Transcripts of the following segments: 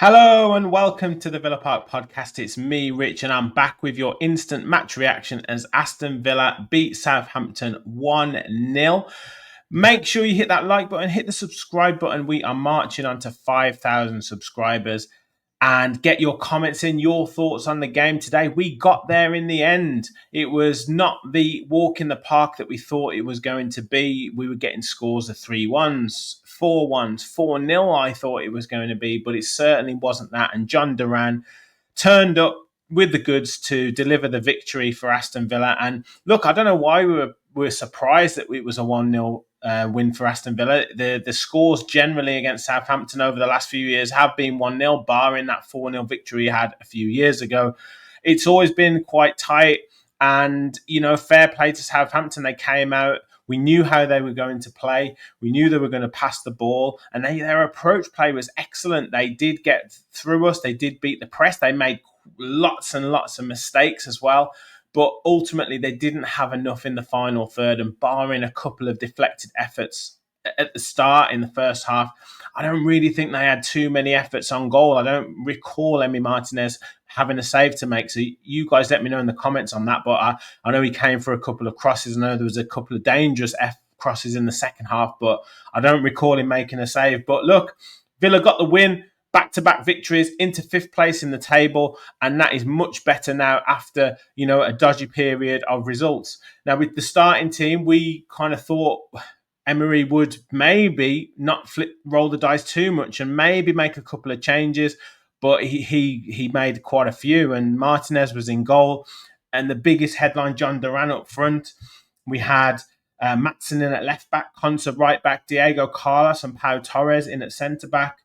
Hello and welcome to the Villa Park podcast. It's me, Rich, and I'm back with your instant match reaction as Aston Villa beat Southampton 1-0. Make sure you hit that like button, hit the subscribe button. We are marching on to 5,000 subscribers. And get your comments in, your thoughts on the game today. We got there in the end. It was not the walk in the park that we thought it was going to be. We were getting scores of 3-1s, 4-1s, 4-0 I thought it was going to be, but it certainly wasn't that. And John Duran turned up with the goods to deliver the victory for Aston Villa. And look, I don't know why we were surprised that it was a 1-0 win for Aston Villa. The scores generally against Southampton over the last few years have been 1-0, barring that 4-0 victory we had a few years ago. It's always been quite tight. And, fair play to Southampton. They came out. We knew how they were going to play. We knew they were going to pass the ball. And their approach play was excellent. They did get through us. They did beat the press. They made lots and lots of mistakes as well. But ultimately, they didn't have enough in the final third. And barring a couple of deflected efforts at the start in the first half, I don't really think they had too many efforts on goal. I don't recall Emi Martinez having a save to make. So you guys let me know in the comments on that. But I know he came for a couple of crosses. I know there was a couple of dangerous crosses in the second half, but I don't recall him making a save. But look, Villa got the win. Back-to-back victories into fifth place in the table, and that is much better now after a dodgy period of results. Now, with the starting team, we kind of thought Emery would maybe not roll the dice too much and maybe make a couple of changes, but he made quite a few. And Martinez was in goal, and the biggest headline, John Duran up front. We had Matson in at left back, Konsa right back, Diego Carlos and Pau Torres in at centre back.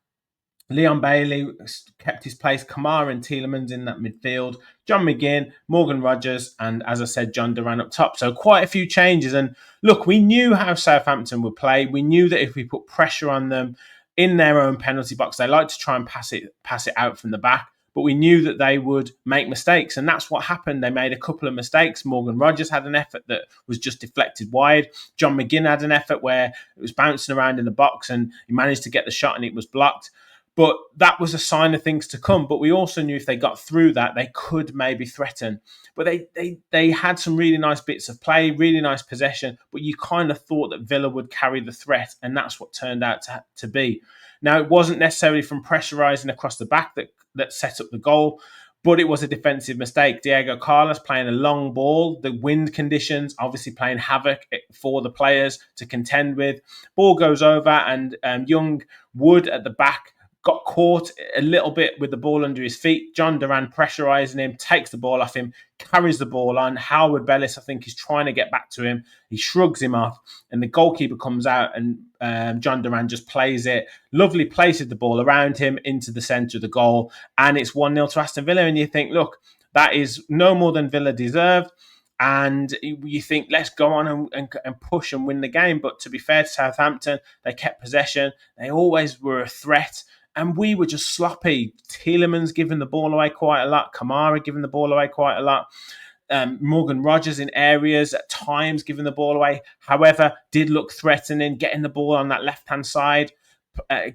Leon Bailey kept his place, Kamara and Tielemans in that midfield, John McGinn, Morgan Rogers, and as I said, John Duran up top. So quite a few changes. And look, we knew how Southampton would play. We knew that if we put pressure on them in their own penalty box, they like to try and pass it out from the back. But we knew that they would make mistakes, and that's what happened. They made a couple of mistakes. Morgan Rogers had an effort that was just deflected wide. John McGinn had an effort where it was bouncing around in the box, and he managed to get the shot, and it was blocked. But that was a sign of things to come. But we also knew if they got through that, they could maybe threaten. But they had some really nice bits of play, really nice possession. But you kind of thought that Villa would carry the threat, and that's what turned out to be. Now, it wasn't necessarily from pressurising across the back that set up the goal, but it was a defensive mistake. Diego Carlos playing a long ball, the wind conditions obviously playing havoc for the players to contend with. Ball goes over, and young Wood at the back got caught a little bit with the ball under his feet. John Duran pressurising him, takes the ball off him, carries the ball on. Howard Bellis, I think, is trying to get back to him. He shrugs him off, and the goalkeeper comes out, and John Duran just plays it. Lovely places the ball around him into the centre of the goal, and it's 1-0 to Aston Villa. And you think, look, that is no more than Villa deserved. And you think, let's go on and push and win the game. But to be fair to Southampton, they kept possession. They always were a threat. And we were just sloppy. Tielemans giving the ball away quite a lot. Kamara giving the ball away quite a lot. Morgan Rogers in areas at times giving the ball away. However, did look threatening, getting the ball on that left-hand side,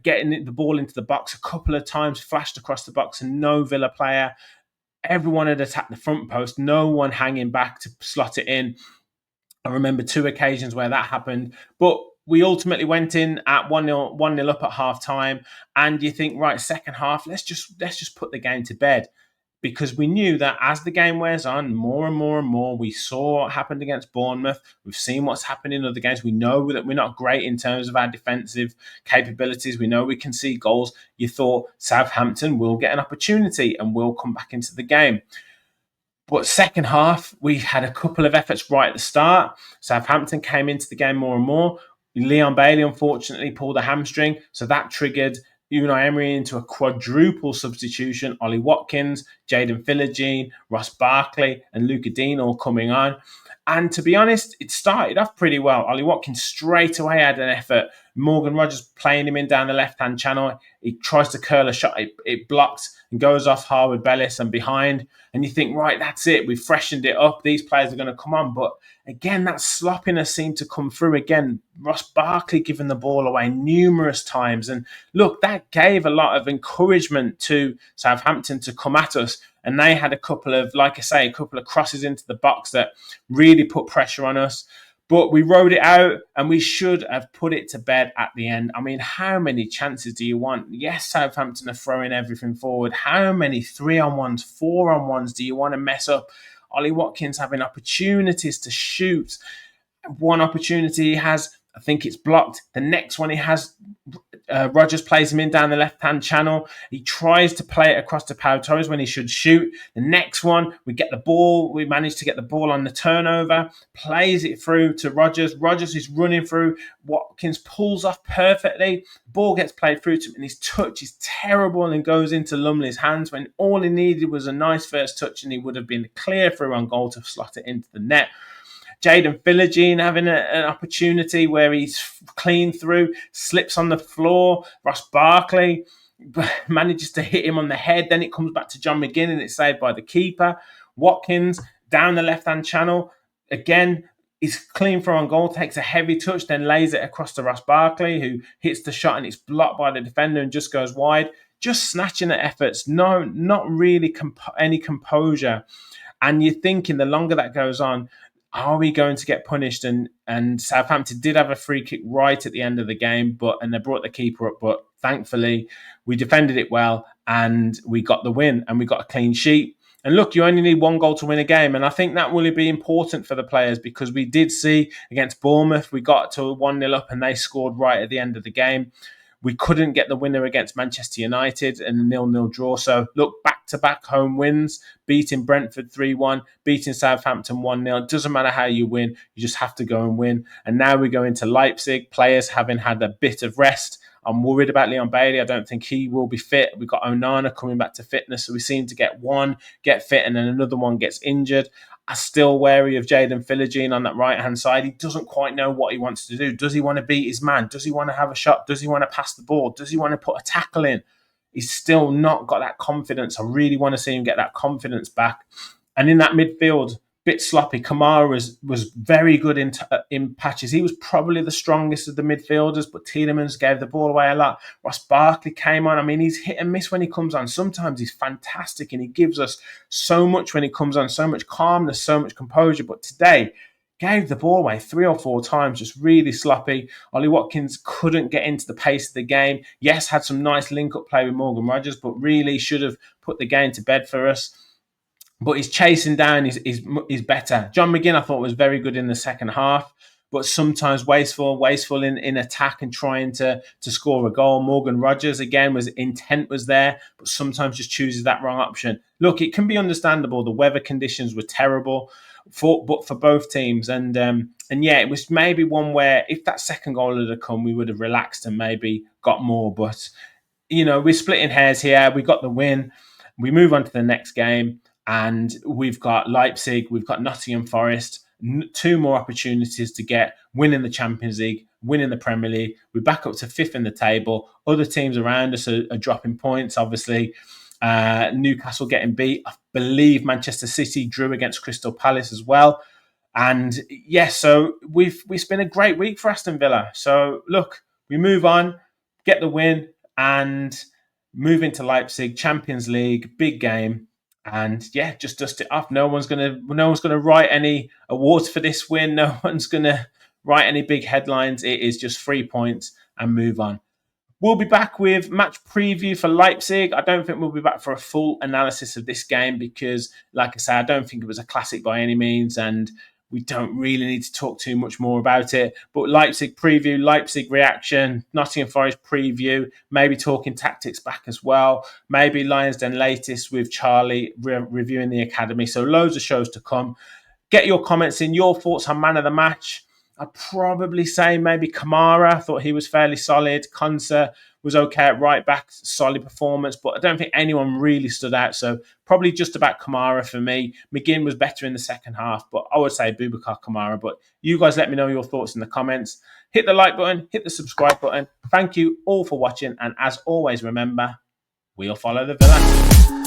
getting the ball into the box a couple of times, flashed across the box, and no Villa player. Everyone had attacked the front post. No one hanging back to slot it in. I remember 2 occasions where that happened. But we ultimately went in at 1-0 up at half time, and you think, right, second half, let's just put the game to bed, because we knew that as the game wears on, more and more and more, we saw what happened against Bournemouth. We've seen what's happened in other games. We know that we're not great in terms of our defensive capabilities. We know we can see goals. You thought Southampton will get an opportunity and will come back into the game. But second half, we had a couple of efforts right at the start. Southampton came into the game more and more. Leon Bailey, unfortunately, pulled a hamstring, so that triggered Unai Emery into a quadruple substitution. Ollie Watkins, Jayden Philogene, Ross Barkley, and Luca Dean all coming on. And to be honest, it started off pretty well. Ollie Watkins straight away had an effort. Morgan Rogers playing him in down the left-hand channel. He tries to curl a shot. It blocks and goes off Harwood Bellis and behind. And you think, right, that's it. We've freshened it up. These players are going to come on. But again, that sloppiness seemed to come through again. Ross Barkley giving the ball away numerous times. And look, that gave a lot of encouragement to Southampton to come at us. And they had a couple of, like I say, a couple of crosses into the box that really put pressure on us. But we rode it out, and we should have put it to bed at the end. I mean, how many chances do you want? Yes, Southampton are throwing everything forward. How many 3-on-1s, 4-on-1s do you want to mess up? Ollie Watkins having opportunities to shoot. One opportunity he has, I think it's blocked. The next one he has, Rogers plays him in down the left-hand channel. He tries to play it across to Pau Torres when he should shoot. The next one, we get the ball. We manage to get the ball on the turnover, plays it through to Rogers. Rogers is running through. Watkins pulls off perfectly. Ball gets played through to him, and his touch is terrible and goes into Lumley's hands when all he needed was a nice first touch, and he would have been clear through on goal to slot it into the net. Jaden Philogene having an opportunity where he's clean through, slips on the floor. Ross Barkley manages to hit him on the head. Then it comes back to John McGinn and it's saved by the keeper. Watkins down the left-hand channel. Again, he's clean through on goal, takes a heavy touch, then lays it across to Ross Barkley, who hits the shot and it's blocked by the defender and just goes wide. Just snatching at efforts. No, not really any composure. And you're thinking the longer that goes on, are we going to get punished? And Southampton did have a free kick right at the end of the game, and they brought the keeper up. But thankfully, we defended it well and we got the win and we got a clean sheet. And look, you only need one goal to win a game. And I think that will be important for the players because we did see against Bournemouth, we got to 1-0 up and they scored right at the end of the game. We couldn't get the winner against Manchester United in a 0-0 draw. So look, back-to-back home wins, beating Brentford 3-1, beating Southampton 1-0. It doesn't matter how you win, you just have to go and win. And now we go into Leipzig, players having had a bit of rest. I'm worried about Leon Bailey. I don't think he will be fit. We've got Onana coming back to fitness. So we seem to get one get fit and then another one gets injured. I'm still wary of Jaden Philogene on that right-hand side. He doesn't quite know what he wants to do. Does he want to beat his man? Does he want to have a shot? Does he want to pass the ball? Does he want to put a tackle in? He's still not got that confidence. I really want to see him get that confidence back. And in that midfield, bit sloppy. Kamara was very good in patches. He was probably the strongest of the midfielders, but Tielemans gave the ball away a lot. Ross Barkley came on. I mean, he's hit and miss when he comes on. Sometimes he's fantastic and he gives us so much when he comes on, so much calmness, so much composure. But today, gave the ball away 3 or 4 times, just really sloppy. Ollie Watkins couldn't get into the pace of the game. Yes, had some nice link-up play with Morgan Rogers, but really should have put the game to bed for us. But his chasing down is better. John McGinn, I thought, was very good in the second half, but sometimes wasteful in attack and trying to score a goal. Morgan Rogers, again, intent was there, but sometimes just chooses that wrong option. Look, it can be understandable. The weather conditions were terrible for both teams. And yeah, it was maybe one where if that second goal had come, we would have relaxed and maybe got more. But, you know, we're splitting hairs here. We got the win. We move on to the next game. And we've got Leipzig, we've got Nottingham Forest, 2 more opportunities to get winning the Champions League, winning the Premier League. We're back up to 5th in the table. Other teams around us are dropping points, obviously. Newcastle getting beat. I believe Manchester City drew against Crystal Palace as well. And yes, so it's been a great week for Aston Villa. So look, we move on, get the win, and move into Leipzig, Champions League, big game. And yeah, just dust it off. No one's gonna write any awards for this win. No one's gonna write any big headlines. It is just 3 points and move on. We'll be back with match preview for Leipzig. I don't think we'll be back for a full analysis of this game because, like I say, I don't think it was a classic by any means, and we don't really need to talk too much more about it. But Leipzig preview, Leipzig reaction, Nottingham Forest preview, maybe talking tactics back as well. Maybe Lions Den latest with Charlie reviewing the academy. So loads of shows to come. Get your comments in, your thoughts on man of the match. I'd probably say maybe Kamara. I thought he was fairly solid. Konsa was okay at right back, solid performance, but I don't think anyone really stood out. So probably just about Kamara for me. McGinn was better in the second half, but I would say Boubacar Kamara. But you guys let me know your thoughts in the comments. Hit the like button, hit the subscribe button. Thank you all for watching. And as always, remember, we'll follow the Villa.